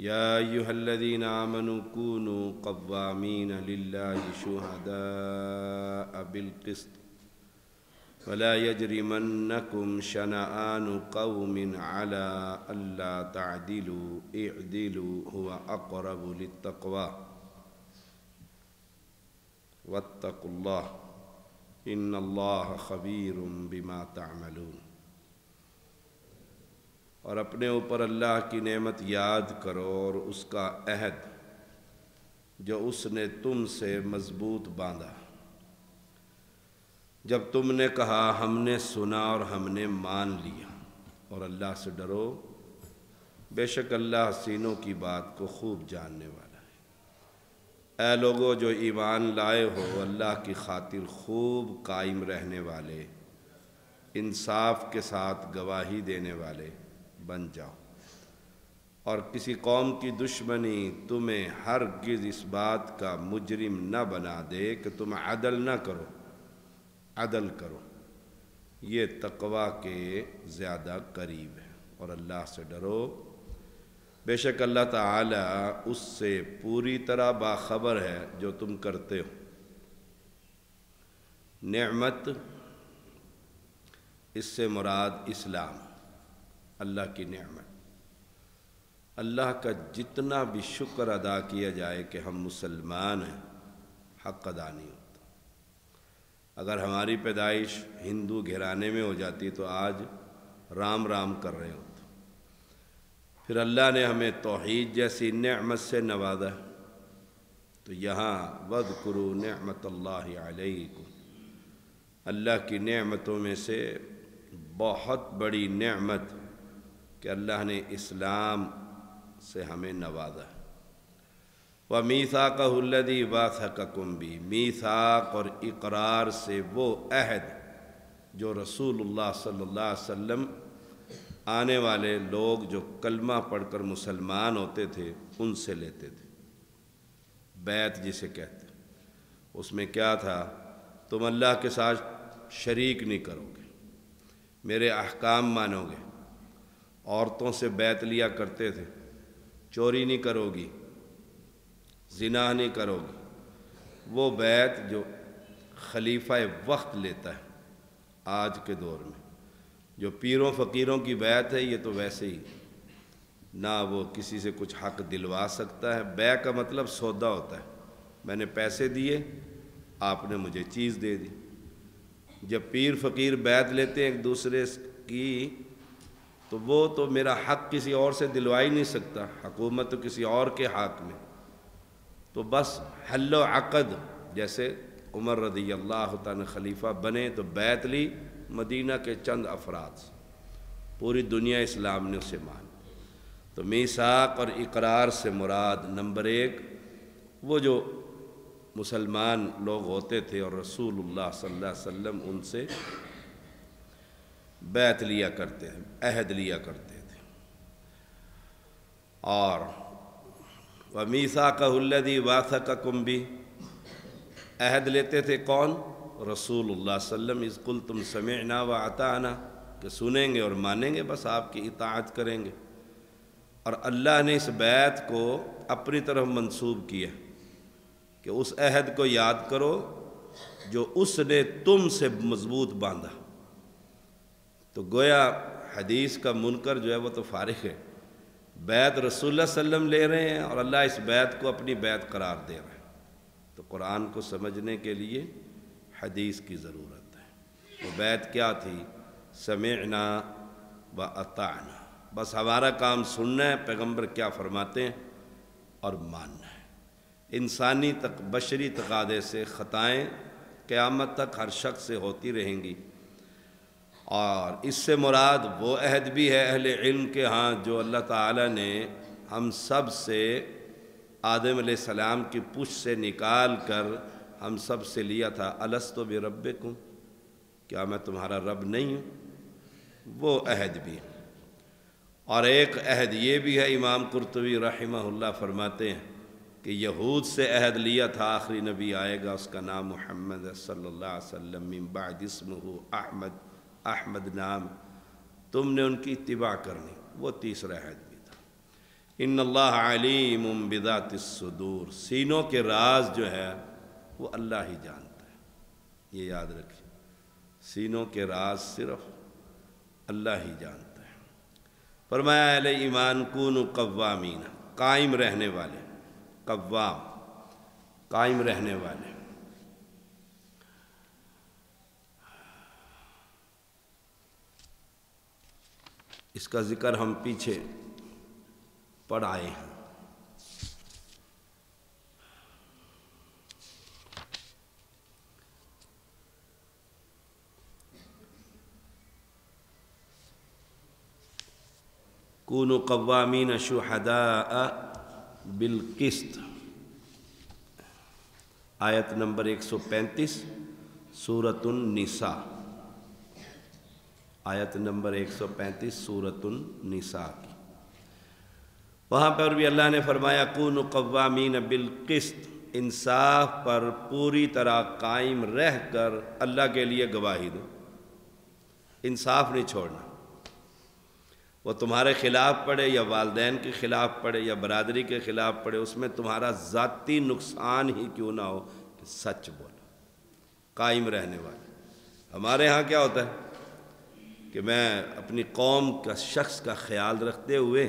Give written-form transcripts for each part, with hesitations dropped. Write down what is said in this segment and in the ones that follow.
یا ایھا الذین آمنوا کونوا قوامین للہ شہداء بالقسط ولا یجرمنکم شنآن قوم علی الا تعدلوا اعدلوا هو اقرب للتقوی واتقوا اللہ ان اللہ خبیر بما تعملون۔ اور اپنے اوپر اللہ کی نعمت یاد کرو اور اس کا عہد جو اس نے تم سے مضبوط باندھا جب تم نے کہا ہم نے سنا اور ہم نے مان لیا، اور اللہ سے ڈرو، بے شک اللہ سینوں کی بات کو خوب جاننے والا ہے۔ اے لوگو جو ایمان لائے ہو، اللہ کی خاطر خوب قائم رہنے والے، انصاف کے ساتھ گواہی دینے والے بن جاؤ، اور کسی قوم کی دشمنی تمہیں ہرگز اس بات کا مجرم نہ بنا دے کہ تم عدل نہ کرو۔ عدل کرو، یہ تقوی کے زیادہ قریب ہے، اور اللہ سے ڈرو، بے شک اللہ تعالی اس سے پوری طرح باخبر ہے جو تم کرتے ہو۔ نعمت، اس سے مراد اسلام، اللہ کی نعمت۔ اللہ کا جتنا بھی شکر ادا کیا جائے کہ ہم مسلمان ہیں، حق ادا نہیں ہوتا۔ اگر ہماری پیدائش ہندو گھرانے میں ہو جاتی تو آج رام رام کر رہے ہوتے۔ پھر اللہ نے ہمیں توحید جیسی نعمت سے نوازا، تو یہاں وَاذْكُرُوا نِعْمَةَ اللَّهِ عَلَيْكُمْ، اللہ کی نعمتوں میں سے بہت بڑی نعمت کہ اللہ نے اسلام سے ہمیں نوازا۔ وَمِيثَاقَهُ الَّذِي وَاثَقَكُم بِهِ، میثاق اور اقرار سے وہ عہد جو رسول اللہ صلی اللہ علیہ وسلم آنے والے لوگ جو کلمہ پڑھ کر مسلمان ہوتے تھے ان سے لیتے تھے۔ بیعت جسے کہتے ہیں، اس میں کیا تھا؟ تم اللہ کے ساتھ شریک نہیں کرو گے، میرے احکام مانو گے، عورتوں سے بیعت لیا کرتے تھے، چوری نہیں کرو گی، زنا نہیں کرو گی۔ وہ بیعت جو خلیفہ وقت لیتا ہے آج کے دور میں، جو پیروں فقیروں کی بیعت ہے، یہ تو ویسے ہی نہ وہ کسی سے کچھ حق دلوا سکتا ہے۔ بیع کا مطلب سودا ہوتا ہے، میں نے پیسے دیے، آپ نے مجھے چیز دے دی۔ جب پیر فقیر بیعت لیتے ہیں ایک دوسرے کی، تو وہ تو میرا حق کسی اور سے دلوا ہی نہیں سکتا، حکومت تو کسی اور کے حق میں، تو بس حل و عقد۔ جیسے عمر رضی اللہ تعالیٰ خلیفہ بنے تو بیعت لی مدینہ کے چند افراد سے، پوری دنیا اسلام نے اسے مانی۔ تو میثاق اور اقرار سے مراد نمبر ایک وہ جو مسلمان لوگ ہوتے تھے اور رسول اللہ صلی اللہ علیہ وسلم ان سے بیعت لیا کرتے ہیں، عہد لیا کرتے تھے۔ اور وَمِيثَاقَهُ الَّذِي وَاثَقَكُم بِهِ، عہد لیتے تھے کون؟ رسول اللہ صلی اللہ علیہ وسلم، اذ قلتم سمعنا وَأَطَعْنَا، کہ سنیں گے اور مانیں گے، بس آپ کی اطاعت کریں گے۔ اور اللہ نے اس بیعت کو اپنی طرف منسوب کیا کہ اس عہد کو یاد کرو جو اس نے تم سے مضبوط باندھا۔ تو گویا حدیث کا منکر جو ہے وہ تو فارغ ہے، بیعت رسول اللہ صلی اللہ علیہ وسلم لے رہے ہیں اور اللہ اس بیعت کو اپنی بیعت قرار دے رہے ہیں۔ تو قرآن کو سمجھنے کے لیے حدیث کی ضرورت ہے۔ وہ بیعت کیا تھی؟ سمعنا و اطعنا، بس ہمارا کام سننا ہے، پیغمبر کیا فرماتے ہیں اور ماننا ہے۔ انسانی بشری تقاضے سے خطائیں قیامت تک ہر شخص سے ہوتی رہیں گی، اور اس سے مراد وہ عہد بھی ہے اہل علم کے ہاں جو اللہ تعالیٰ نے ہم سب سے آدم علیہ السلام کی پشت سے نکال کر ہم سب سے لیا تھا، الست بربکم، کیا میں تمہارا رب نہیں ہوں؟ وہ عہد بھی ہے۔ اور ایک عہد یہ بھی ہے، امام قرطبی رحمہ اللہ فرماتے ہیں کہ یہود سے عہد لیا تھا، آخری نبی آئے گا، اس کا نام محمد صلی اللہ علیہ وسلم، من بعد اسمہ احمد، احمد نام، تم نے ان کی اتباع کرنی، وہ تیسرا عہد بھی تھا۔ ان اللہ علیم بذات الصدور، سینوں کے راز جو ہے وہ اللہ ہی جانتا ہے، یہ یاد رکھیں، سینوں کے راز صرف اللہ ہی جانتا ہے۔ فرمایا اہل ایمان کونوا قوامین، قائم رہنے والے، قوام قائم رہنے والے۔ اس کا ذکر ہم پیچھے پڑھ آئے ہیں۔ کونوا قوامین شہداء بالقسط، آیت نمبر 135 سورۃ النساء، آیت نمبر 135 سورۃ النساء کی۔ وہاں پر بھی اللہ نے فرمایا کونوا قوامین بالقسط، انصاف پر پوری طرح قائم رہ کر اللہ کے لیے گواہی دو، انصاف نہیں چھوڑنا، وہ تمہارے خلاف پڑے یا والدین کے خلاف پڑے یا برادری کے خلاف پڑے، اس میں تمہارا ذاتی نقصان ہی کیوں نہ ہو کہ سچ بولو، قائم رہنے والے۔ ہمارے ہاں کیا ہوتا ہے کہ میں اپنی قوم کا شخص کا خیال رکھتے ہوئے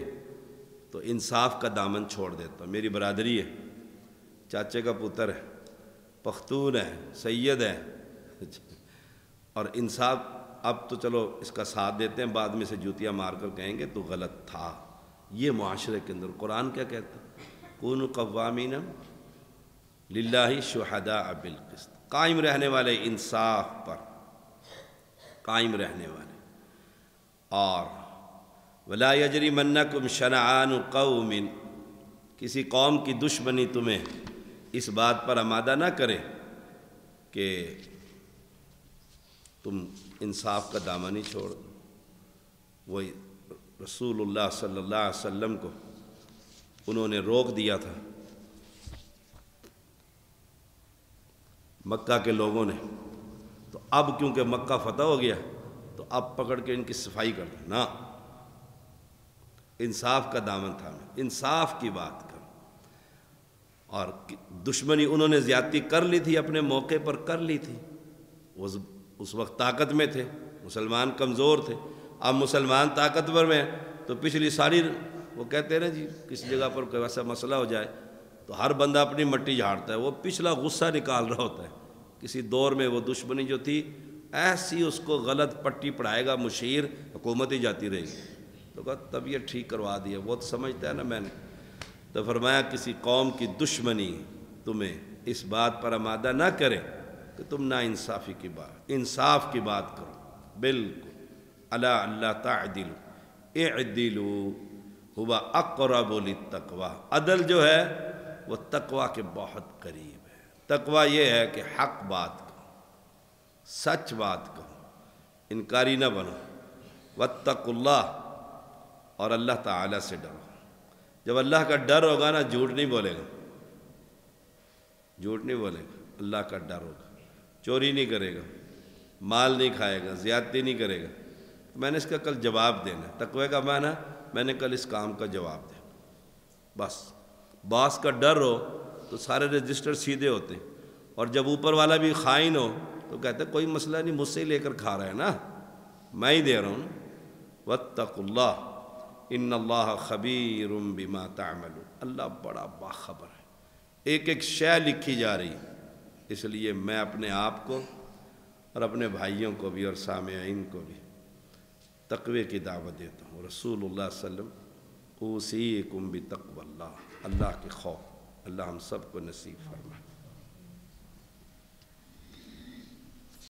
تو انصاف کا دامن چھوڑ دیتا ہوں۔ میری برادری ہے، چاچے کا پتر ہے، پختون ہے، سید ہے، اور انصاف اب تو چلو اس کا ساتھ دیتے ہیں، بعد میں سے جوتیاں مار کر کہیں گے تو غلط تھا۔ یہ معاشرے کے اندر قرآن کیا کہتا ہے؟ کونوا قوامین للہ شہداء بالقسط، قائم رہنے والے، انصاف پر قائم رہنے والے۔ اور ولا یجرمنکم شنآن قوم، کسی قوم کی دشمنی تمہیں اس بات پر آمادہ نہ کرے کہ تم انصاف کا دامن ہی چھوڑ دو۔ وہ رسول اللہ صلی اللہ علیہ وسلم کو انہوں نے روک دیا تھا مکہ کے لوگوں نے، تو اب کیونکہ مکہ فتح ہو گیا تو اب پکڑ کے ان کی صفائی کر دو، نہ، انصاف کا دامن تھامے، انصاف کی بات کرو۔ اور دشمنی انہوں نے زیادتی کر لی تھی، اپنے موقع پر کر لی تھی، وہ اس وقت طاقت میں تھے، مسلمان کمزور تھے، اب مسلمان طاقتور میں ہیں تو پچھلی ساری، وہ کہتے ہیں نا جی کسی جگہ پر کوئی ایسا مسئلہ ہو جائے تو ہر بندہ اپنی مٹی جھاڑتا ہے، وہ پچھلا غصہ نکال رہا ہوتا ہے۔ کسی دور میں وہ دشمنی جو تھی ایسی اس کو غلط پٹی پڑھائے گا مشیر، حکومت ہی جاتی رہے گی، تو کہا تب یہ ٹھیک کروا دیا، وہ تو سمجھتا ہے نا میں نے۔ تو فرمایا کسی قوم کی دشمنی تمہیں اس بات پر آمادہ نہ کرے کہ تم نا انصافی کی بات، انصاف کی بات کرو، بالکل۔ الا اللہ تعدلوا اعدلوا هو اقرب للتقوی، عدل جو ہے وہ تقوی کے بہت قریب ہے۔ تقوی یہ ہے کہ حق بات کہو، سچ بات کہو، انکاری نہ بنو۔ واتقوا اللہ، اور اللہ تعالیٰ سے ڈرو۔ جب اللہ کا ڈر ہوگا نا، جھوٹ نہیں بولے گا، جھوٹ نہیں بولے گا، اللہ کا ڈر ہوگا، چوری نہیں کرے گا، مال نہیں کھائے گا، زیادتی نہیں کرے گا۔ میں نے اس کا کل جواب دینا، تقوی کا معنی میں نے کل اس کام کا جواب دینا، بس۔ باس کا ڈر ہو تو سارے رجسٹر سیدھے ہوتے ہیں، اور جب اوپر والا بھی خائن ہو تو کہتے ہیں کوئی مسئلہ نہیں، مجھ سے ہی لے کر کھا رہا ہے نا، میں ہی دے رہا ہوں۔ واتقوا اللہ ان اللہ خبیر بما تعملون، اللہ بڑا باخبر ہے، ایک ایک شے لکھی جا رہی ہے۔ اس لیے میں اپنے آپ کو اور اپنے بھائیوں کو بھی اور سامعین کو بھی تقوی کی دعوت دیتا ہوں۔ رسول اللہ صلی اللہ علیہ وسلم اوصیکم بتقوی اللہ، اللہ کے خوف، اللہ ہم سب کو نصیب فرمائے۔